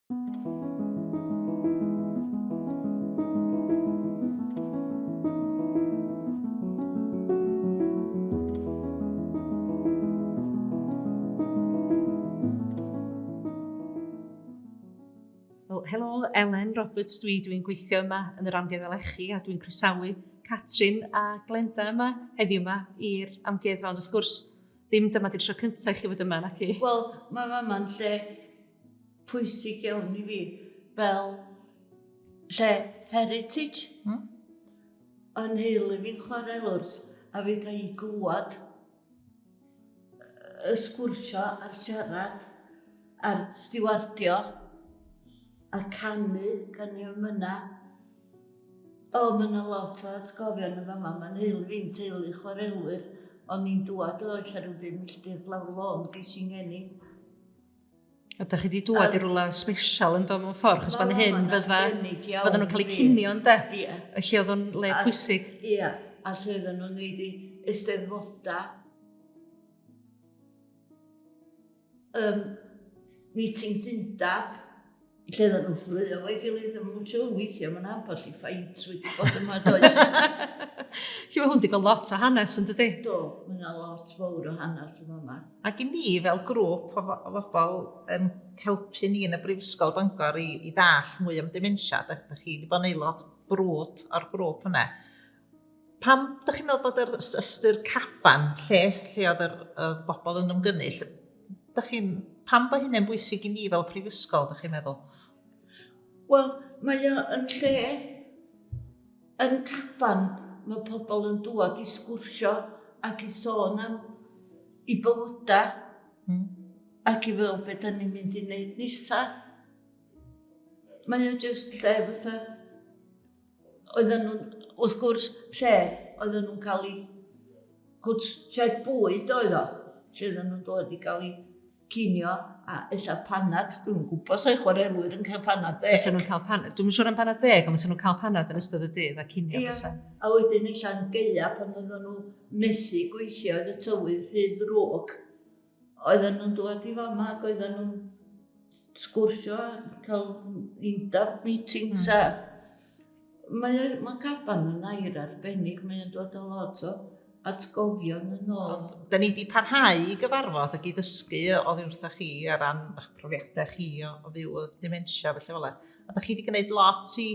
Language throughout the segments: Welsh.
Wel, helo, Elen Roberts dwi'n gweithio yma yn yr Amgueddfa Lechi a dwi'n croesawu Catrin a Glenda yma heddiw yma i'r amgueddfa, ond wrth gwrs ddim dyma di'r tro cyntaf i chi fod yma, nac i? Wel, mae fama'n lle pwysig iawn i fi, fel lle heritage. Yn heulu fi'n chwarelwrs, a fi dra i glwad y sgwrsio a'r siarad a'r stiwardio a canu am yna. O, mae yna lot o atgofion yn fama, mae'n heulu fi'n teulu chwarelwyr, ond ni'n dŵad o lle rhyw 5 milltir lawr lôn ges i'n geni. A da chi wedi dŵad i rwla special yn dod mewn ffordd, chos fan hyn fyddan nhw'n cael eu cinio, ynddo? Y lle oedd o'n le pwysig. Ia, a lle oedden nhw'n wedi eisteddfoda meetings undab, lle oedden nhw'n fflio fo'i gilydd am mwysio weithio, mae'n ambell i ffait wedi bod yma does. Lle mae hwn wedi gael lot o hanes yn dydi? Do, mae yna lot fawr o hanes yma yma. Ac i ni fel grŵp o bobl yn helpu ni yn y Brifysgol Bangor i ddall mwy am dementia, da chi wedi bod yn aelod brwd o'r grŵp yna. Pam da chi'n meddwl bod yr ystyr caban, lles lle oedd y bobl yn ymgynnull, pam bod hynny'n bwysig i ni fel Prifysgol, da chi'n meddwl? Wel, mae o yn lle, yn caban, mae pobl yn dŵad i sgwrsio ac i sôn am i bywyda ac i fel beth da ni'n mynd i wneud nesa. Mae o jyst lle fatha, oedden nhw'n, wrth gwrs, lle oedden nhw'n cael eu cwtsiad bwyd oedd o, lle oedden nhw'n dod i gael eu cinio a ella panad, dwi'n gwybod sa'u chwarelwyr yn cael panad 10. Dwi'n siŵr am panad 10, ond fysa nhw'n cael panad yn ystod y dydd a cinio fysa. A wedyn ella'n geia pan oedden nhw methu gweithio oedd y tywydd rhydd rwg. Oedden nhw'n dod i fama ac oedden nhw'n sgwrsio a cael undab meetings a mae caban yn air arbennig, mae'n dod â lot o atgofion yn ôl. Da ni wedi parhau i gyfarfod ac i ddysgu oddi wrthoch chi ar ran eich profiadau chi o fyw o dementia felly fel. A da chi wedi gwneud lot i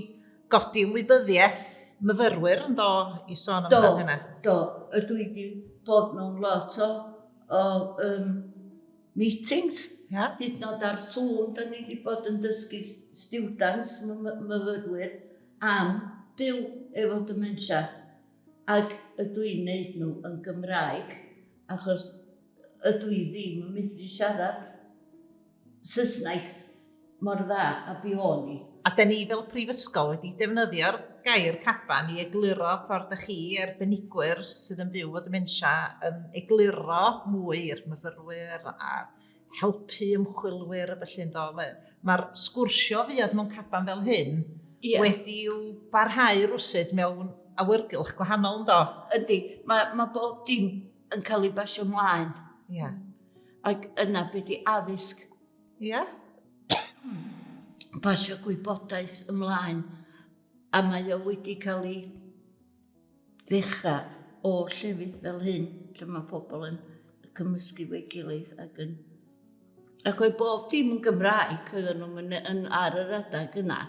godi ymwybyddiaeth myfyrwyr yn do i sôn am hynny? Do, ydw i wedi bod mewn lot o meetings. Hyd yn oed ar Zoom, da ni wedi bod yn dysgu students myfyrwyr am byw efo dementia. Ac ydw i'n neud nhw yn Gymraeg, achos ydw i ddim yn medru siarad Saesneg mor dda a bu o'n i. A da ni fel Prifysgol wedi defnyddio'r gair caban i egluro ffordd chi arbenigwyr sydd yn byw o dementia yn egluro mwy i'r myfyrwyr a helpu ymchwilwyr a felly do. Mae'r sgwrsio fuodd mewn caban fel hyn wedi i'w barhau rwsyd mewn awyrgylch gwahanol yn do? Ydy, mae bob dim yn cael ei basio ymlaen. Ac yna beth i addysg. Basio gwybodaeth ymlaen. A mae o wedi cael ei ddechrau o llefydd fel hyn, lle mae pobl yn cymysgu fo'i gilydd ac oedd bob dim yn Gymraeg, oedden nhw'n ar yr adag yna.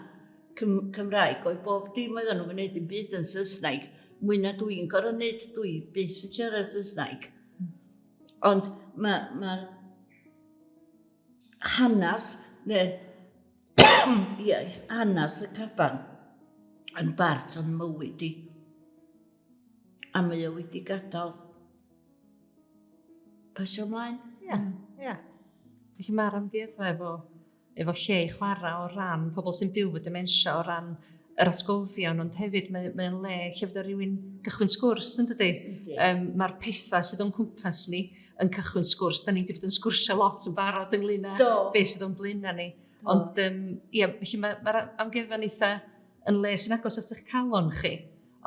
Cymraeg, oedd bob dim oedden nhw'n gwneud yn byd yn Saesneg, mwy na dwi'n gorau wneud, dwi byth yn siarad Saesneg. Ond mae hanes, hanes y caban yn bart o'n mywyd i. A mae o wedi gadael pasio ymlaen. Felly mae'r amgueddfa efo lle i chwarae o ran pobl sy'n byw efo dementia, o ran yr atgofion, ond hefyd mae'n le lle fod rhywun cychwyn sgwrs, yn dydi? Mae'r pethau sydd o'n cwmpas ni yn cychwyn sgwrs. Da ni wedi bod yn sgwrsio lot yn barod ynglyn â beth sydd o'n blaenau ni. Ond felly mae'r amgueddfa'n eitha yn le sy'n agos at eich calon chi.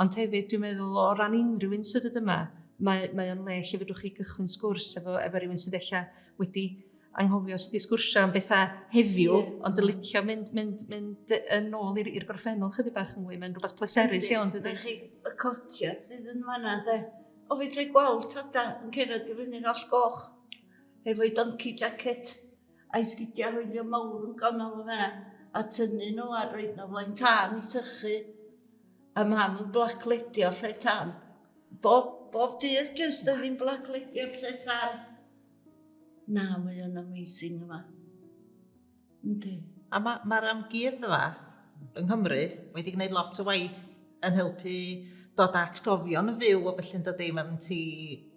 Ond hefyd dwi'n meddwl o ran unrhyw un sydd yma, mae o'n le lle fedrwch chi gychwyn sgwrs efo rhywun sydd eich wedi anghofio sydd wedi sgwrsio am bethau heddiw, Ie. ond y licio mynd yn ôl i'r gorffennol chydig bach yn mwy. Mae'n rhywbeth pleserus iawn, dydy. Chi, y cotiad sydd yn fanna, de. O fedra i gweld tada yn cerdded i fyny'r all goch. Efo'i donkey jacket. A'i sgidiau hwylio mawr yn ganol o fanna. A tynnu nhw a roed nhw flaen tân i sychu. A mam yn blacledio lle tân. Bob dydd just a ddim blacledio lle tân. Na, mae o'n amazing yma. Yndi. A mae'r amgueddfa yng Nghymru wedi gwneud lot o waith yn helpu dod atgofion y fyw o bellyn dydy. Mae'n ti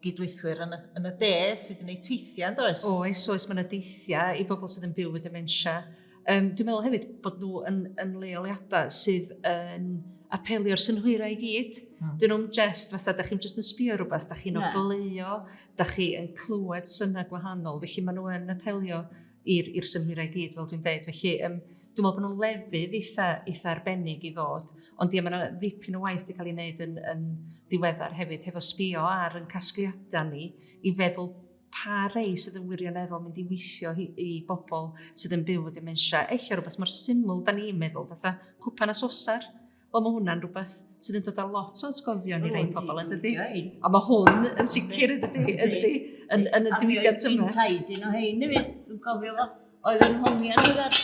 gydweithwyr yn y de sydd yn ei teithiau, yn does? Oes, mae'n deithiau i bobl sydd yn byw with dementia. Dwi'n meddwl hefyd bod nhw yn leoliadau sydd yn apelio'r synhwyrau i gyd. Dyn nhw'n just fatha, da chi'n just yn sbio rhywbeth, da chi'n ogleuo, da chi yn clywed synnau gwahanol, felly maen nhw yn apelio i'r synhwyrau i gyd, fel dwi'n dweud. Felly, dwi'n meddwl bod nhw'n lefydd eitha arbennig i ddod, ond mae yna ddipyn o waith wedi cael ei wneud yn ddiweddar hefyd, hefo sbio ar yn casgliadau ni, i feddwl pa rei sydd yn wirioneddol mynd i weithio i bobl sydd yn byw o dementia. Eich rhywbeth mor syml da ni'n meddwl, fatha cwpan a sosar. Wel, mae hwnna'n rhywbeth sydd yn dod â lot o atgofion i rei pobl, yn dydy? A mae hwn yn sicr yn y diwydiant yma. Fi'n taid un o hein i fi, dwi'n cofio fo. Oedd yn hongian o'r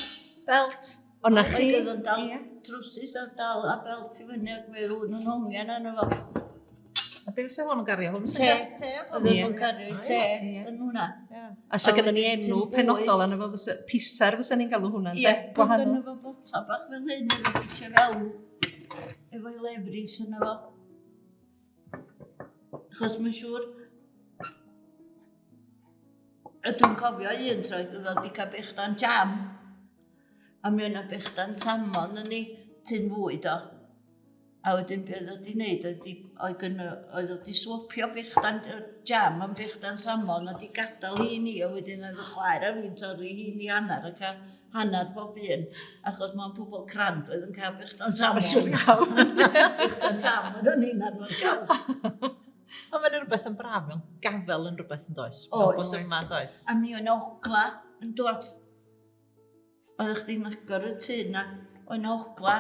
belt. O'na chi? Oedd yn dal trwsus a dal a belt i fyny ac mae rhywun yn hongian arno fo. A beth sy'n hwn yn gario hwn? Te. Oedd yn gario te yn hwnna. A so gyda ni enw penodol arno fo, pisar fysa ni'n galw hwnna'n de? Ie, bod yn efo bota bach fel hyn, efo ffitio fewn. Efo'i lefrys yna fo. Achos mae'n siŵr. A dwi'n cofio un troed oedd wedi cael bechdan jam. A mi o'na bechdan salmon yn ei tyn fwyd o. A wedyn beth oedd wedi'i wneud, oedd wedi swopio bechdan jam am bechdan salmon a wedi gadael hi ni, a wedyn oedd y chwaer a fi'n torri hi ni hanner a cael hanner pob un, achos mae'n pobl crand oedd yn cael bechdan salmon. Bechdan jam oedd yn un arfer gael. A mae'n rhywbeth yn braf, mewn gafel yn rhywbeth yn does? Oes. Yma, does? A mi o'n ogla yn dod. Oeddech chdi'n agor y tŷ na, o'n ogla.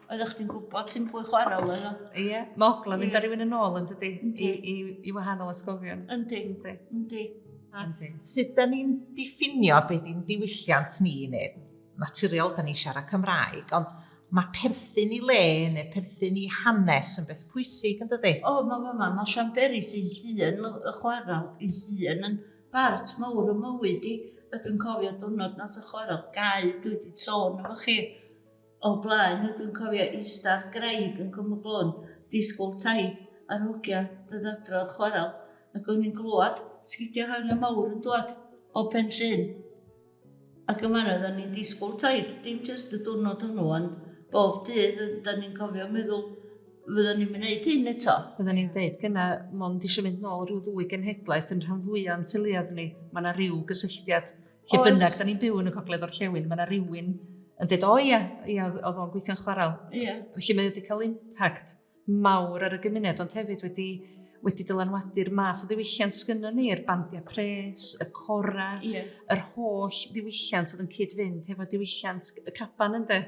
Oeddech chdi'n gwybod sy'n pwy chwarael oedd o. Ie, mae ogla mynd ar rywun yn ôl yn dydy, i wahanol ysgofion. Yndi. Sut da ni'n diffinio beth i'n diwylliant ni neu naturiol da ni'n siarad Cymraeg, ond mae perthyn i le neu perthyn i hanes yn beth pwysig yn dydy? Mae Llanberis i'n llun y chwarael i'n llun yn bart mawr y mywyd i. Dwi'n cofio diwrnod nath y chwarael gau, dwi wedi sôn efo chi o blaen. Dwi'n cofio Eistar Graig yn Cwmwglwn, disgwyl taid ar hogia dod adro'r chwarael. Ac o'n i'n glwad, sgidio hangen mawr yn dod o Pen Llyn. Ac yma oedden ni'n disgwyl taid, dim jyst y diwrnod hwnnw, ond bob dydd, da ni'n cofio meddwl, fyddwn ni'n mynd hyn eto. Fyddwn ni'n dweud, gyna mond eisiau mynd nôl rhyw ddwy genhedlaeth yn rhan fwyaf yn tyliad ni. Mae yna rhyw gysylltiad. Lle bynnag, da ni'n byw yn y Gogledd Orllewin, mae yna rhywun yn dweud, o ia, oedd o'n gweithio'n chwarael. Felly mae wedi cael impact mawr ar y gymuned, ond hefyd wedi dylanwadu'r math o ddiwylliant sgynnon ni, yr bandiau pres, y cora, yr holl ddiwylliant oedd yn cyd-fynd hefo diwylliant y caban ynddo.